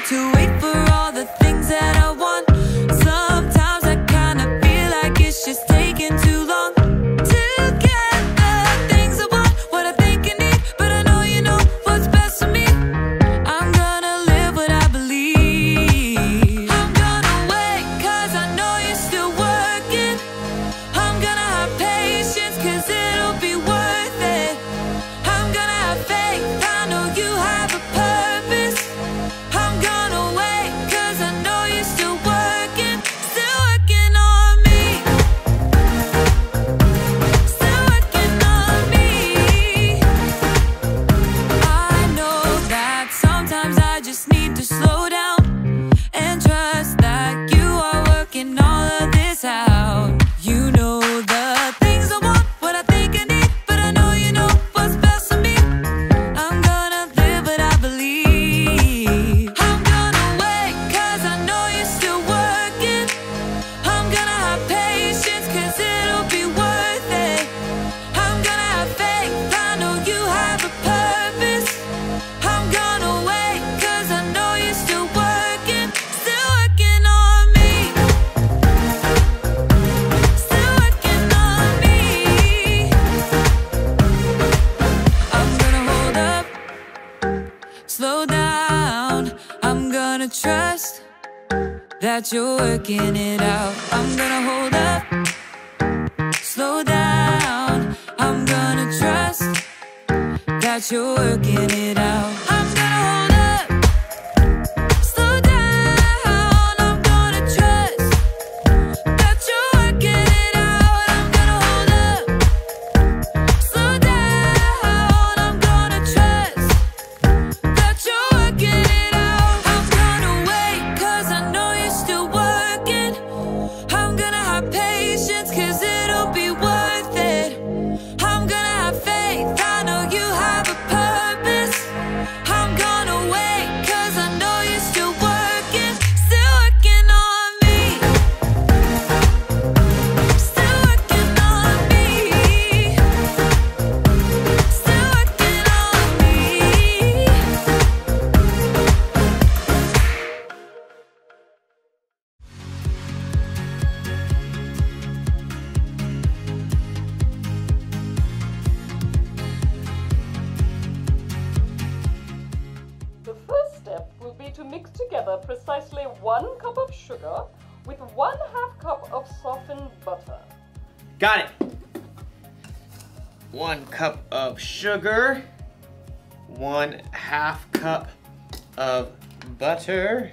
hard to wait for all the things that I want. Sometimes I kinda feel like it's just taking too long to get the things I want, what I think I need, but I know you know what's best for me. I'm gonna live what I believe. I'm gonna wait 'cause I know you're still working. I'm gonna have patience 'cause it'll be worth it. I'm gonna have faith, I know you have a purpose. I'm gonna wait 'cause I know you're still working on me. Still working on me. I know that sometimes I just need to slow down and trust that you are working all of this out. You know the things I want, what I think I need, but I know you know what's best for me. I'm gonna live what I believe. I'm gonna wait 'cause I know you're still working. I'm gonna have patience 'cause it'll be worth it. I'm gonna have faith, I know you have a purpose. I'm gonna wait 'cause I know you're still working on me. Still working on me. I'm gonna hold up, slow down. I'm gonna trust that you're working it out. I'm gonna hold up, slow down. I'm gonna trust that you're working it out. I'm gonna hold up, slow down. I'm gonna trust that you're working it out. I'm gonna hold up, slow down. I'm gonna trust that you're working it out. I'm gonna wait 'cause I know you're still working. I'm gonna have patience 'cause it'll be worth it. I'm gonna have faith, I know you have a purpose. I'm gonna wait 'cause I know you're still working on me. Still working on me. Still working on me. The first step will be to mix together precisely 1 cup of sugar with 1/2 cup of softened butter. Got it. 1 cup of sugar, 1/2 cup of butter.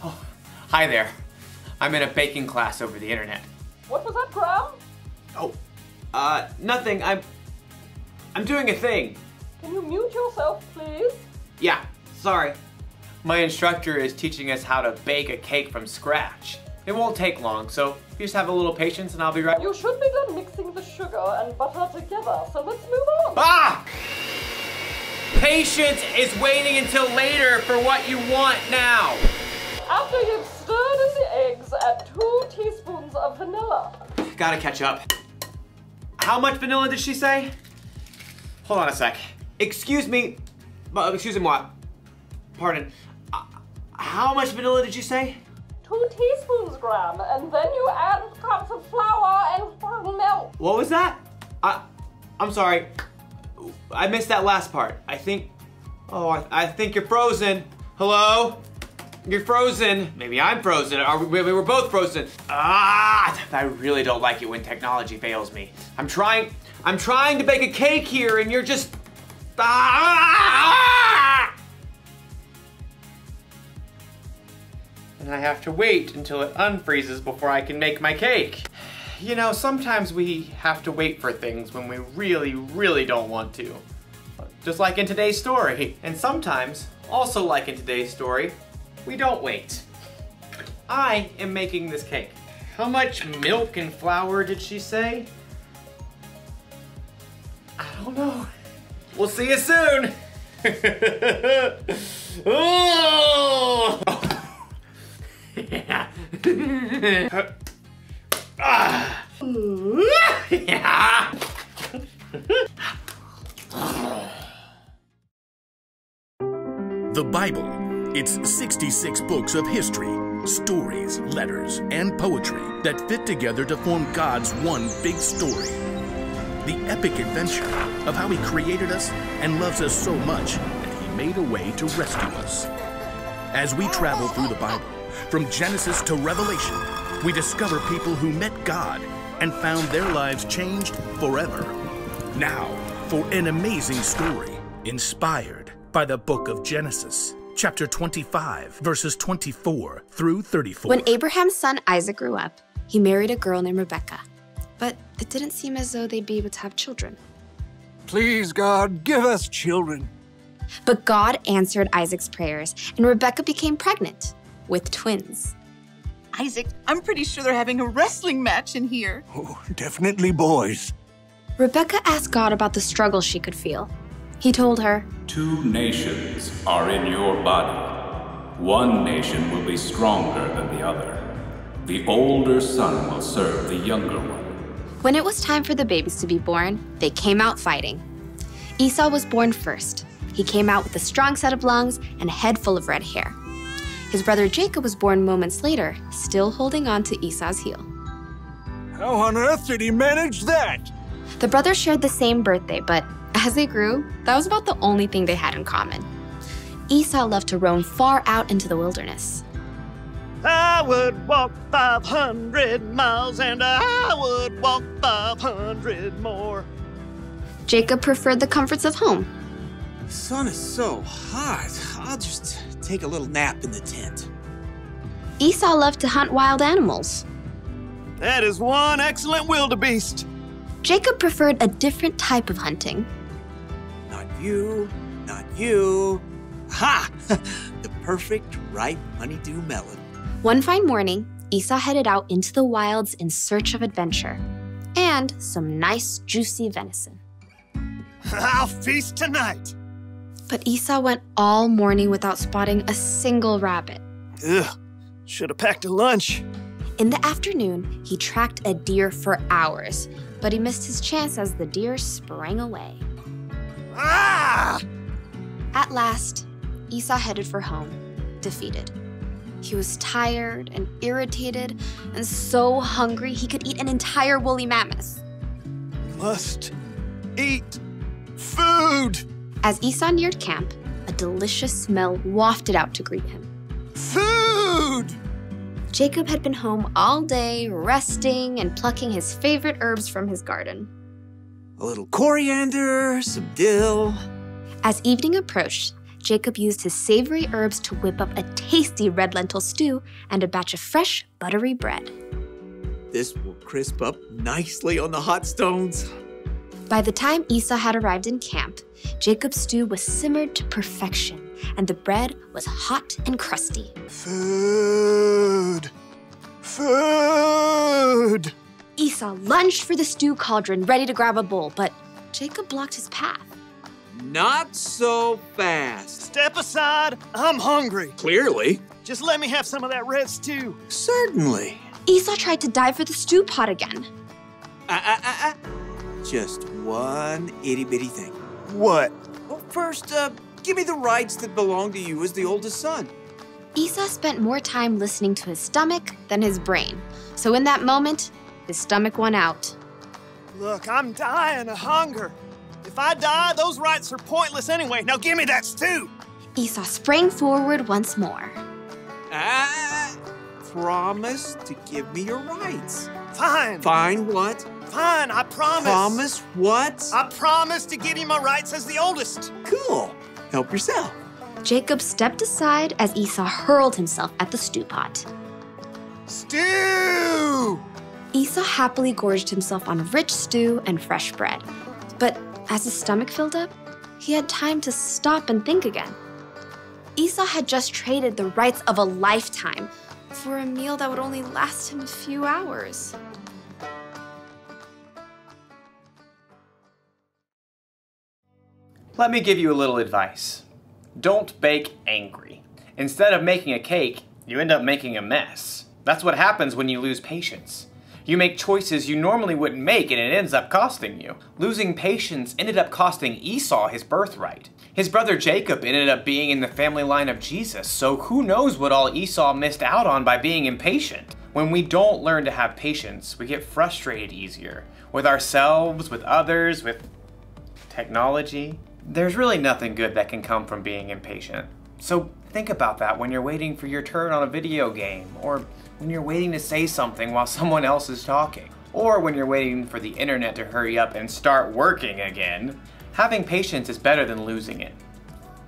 Oh, hi there. I'm in a baking class over the internet. What was that, Graham? Oh, nothing. I'm doing a thing. Can you mute yourself, please? Yeah, sorry. My instructor is teaching us how to bake a cake from scratch. It won't take long, so you just have a little patience and I'll be right. You should be done mixing the sugar and butter together, so let's move on. Ah! Patience is waiting until later for what you want now. After you've stirred in the eggs, add 2 teaspoons of vanilla. Gotta catch up. How much vanilla did she say? Hold on a sec. Excuse me. Excuse me, what? Pardon. How much vanilla did you say? 2 teaspoons, Graham, and then you add cups of flour and milk. What was that? I'm sorry. I missed that last part. I think think you're frozen. Hello? You're frozen. Maybe I'm frozen. Maybe we're both frozen. I really don't like it when technology fails me. I'm trying to bake a cake here and you're just... And I have to wait until it unfreezes before I can make my cake. You know, sometimes we have to wait for things when we really, really don't want to. Just like in today's story. And sometimes, also like in today's story, we don't wait. I am making this cake. How much milk and flour did she say? I don't know. We'll see you soon. Oh! Yeah. Yeah. The Bible. It's 66 books of history, stories, letters, and poetry that fit together to form God's one big story. The epic adventure of how He created us and loves us so much that He made a way to rescue us. As we travel through the Bible, from Genesis to Revelation, we discover people who met God and found their lives changed forever. Now, for an amazing story inspired by the book of Genesis, chapter 25, verses 24 through 34. When Abraham's son Isaac grew up, he married a girl named Rebekah. But it didn't seem as though they'd be able to have children. Please, God, give us children. But God answered Isaac's prayers, and Rebekah became pregnant with twins. Isaac, I'm pretty sure they're having a wrestling match in here. Oh, definitely boys. Rebekah asked God about the struggle she could feel. He told her, 2 nations are in your body. One nation will be stronger than the other. The older son will serve the younger one. When it was time for the babies to be born, they came out fighting. Esau was born first. He came out with a strong set of lungs and a head full of red hair. His brother Jacob was born moments later, still holding on to Esau's heel. How on earth did he manage that? The brothers shared the same birthday, but as they grew, that was about the only thing they had in common. Esau loved to roam far out into the wilderness. I would walk 500 miles and I would walk 500 more. Jacob preferred the comforts of home. The sun is so hot. I'll just take a little nap in the tent. Esau loved to hunt wild animals. That is one excellent wildebeest. Jacob preferred a different type of hunting. Not you, not you. Ha! The perfect ripe honeydew melon. One fine morning, Esau headed out into the wilds in search of adventure and some nice, juicy venison. I'll feast tonight. But Esau went all morning without spotting a single rabbit. Ugh, should have packed a lunch. In the afternoon, he tracked a deer for hours, but he missed his chance as the deer sprang away. Ah! At last, Esau headed for home, defeated. He was tired and irritated and so hungry he could eat an entire woolly mammoth. Must eat food. As Esau neared camp, a delicious smell wafted out to greet him. Food! Jacob had been home all day, resting and plucking his favorite herbs from his garden. A little coriander, some dill. As evening approached, Jacob used his savory herbs to whip up a tasty red lentil stew and a batch of fresh, buttery bread. This will crisp up nicely on the hot stones. By the time Esau had arrived in camp, Jacob's stew was simmered to perfection, and the bread was hot and crusty. Food! Food! Esau lunged for the stew cauldron, ready to grab a bowl, but Jacob blocked his path. Not so fast. Step aside, I'm hungry. Clearly. Just let me have some of that red stew. Certainly. Esau tried to dive for the stew pot again. Just one itty-bitty thing. What? Well, first, give me the rights that belong to you as the oldest son. Esau spent more time listening to his stomach than his brain. So in that moment, his stomach won out. Look, I'm dying of hunger. If I die, those rights are pointless anyway. Now give me that stew. Esau sprang forward once more. Promise to give me your rights. Fine. Fine what? Fine, I promise. Promise what? I promise to give you my rights as the oldest. Cool. Help yourself. Jacob stepped aside as Esau hurled himself at the stew pot. Stew! Esau happily gorged himself on rich stew and fresh bread. But as his stomach filled up, he had time to stop and think again. Esau had just traded the rights of a lifetime for a meal that would only last him a few hours. Let me give you a little advice. Don't bake angry. Instead of making a cake, you end up making a mess. That's what happens when you lose patience. You make choices you normally wouldn't make and it ends up costing you. Losing patience ended up costing Esau his birthright. His brother Jacob ended up being in the family line of Jesus, so who knows what all Esau missed out on by being impatient. When we don't learn to have patience, we get frustrated easier. With ourselves, with others, with technology. There's really nothing good that can come from being impatient. So think about that when you're waiting for your turn on a video game, or when you're waiting to say something while someone else is talking, or when you're waiting for the internet to hurry up and start working again. Having patience is better than losing it.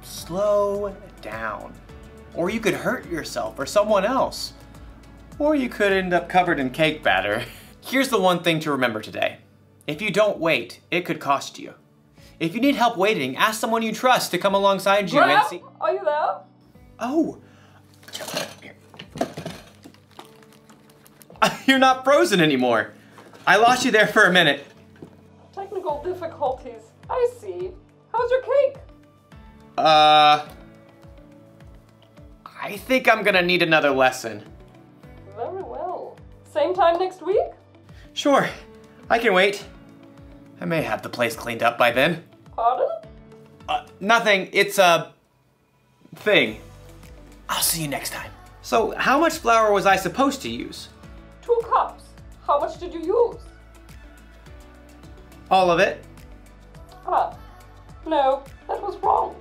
Slow down. Or you could hurt yourself or someone else. Or you could end up covered in cake batter. Here's the one thing to remember today. If you don't wait, it could cost you. If you need help waiting, ask someone you trust to come alongside you and see— Are you there? Oh. You're not frozen anymore. I lost you there for a minute. Technical difficulties. I see. How's your cake? I think I'm gonna need another lesson. Very well. Same time next week? Sure, I can wait. I may have the place cleaned up by then. Pardon? Nothing, it's a thing. I'll see you next time. So, how much flour was I supposed to use? 2 cups. How much did you use? All of it? Ah, no, that was wrong.